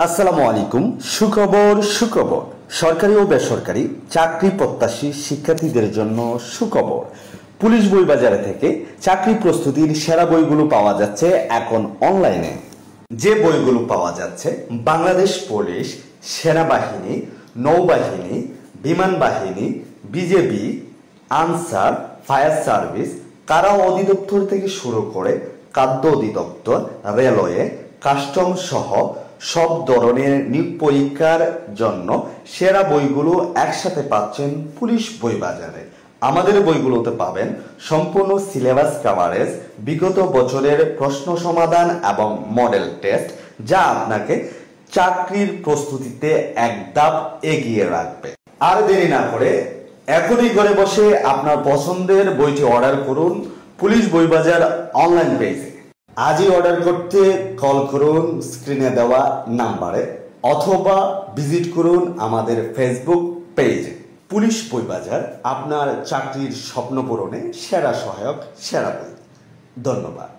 আসসালামু আলাইকুম। সুখবর সুখবর সরকারি ও বেসরকারি চাকরি প্রত্যাশী শিক্ষার্থীদের জন্য সুখবর। পুলিশ বই বাজারে থেকে চাকরি প্রস্তুতির সেরা বইগুলো পাওয়া যাচ্ছে এখন অনলাইনে। যে বইগুলো পাওয়া যাচ্ছে বাংলাদেশ পুলিশ, সেনাবাহিনী, নৌবাহিনী, বিমান বাহিনী, বিজেপি, আনসার, ফায়ার সার্ভিস, কারা অধিদপ্তর থেকে শুরু করে খাদ্য অধিদপ্তর, রেলওয়ে, কাস্টম সহ সব ধরনের নিয়োগ পরীক্ষার জন্য সেরা বইগুলো একসাথে পাচ্ছেন পুলিশ বই বাজারে। আমাদের বইগুলোতে পাবেন সম্পূর্ণ সিলেবাস কভারেজ, বিগত বছরের প্রশ্ন সমাধান এবং মডেল টেস্ট, যা আপনাকে চাকরির প্রস্তুতিতে এক ধাপ এগিয়ে রাখবে। আর দেরি না করে এখনই ঘরে বসে আপনার পছন্দের বইটি অর্ডার করুন পুলিশ বই বাজার অনলাইন পেজে। আজই অর্ডার করতে কল করুন স্ক্রিনে দেওয়া নাম্বারে অথবা ভিজিট করুন আমাদের ফেসবুক পেজে। পুলিশ বই বাজার আপনার চাকরির স্বপ্ন পূরণে সেরা সহায়ক, সেরা বই। ধন্যবাদ।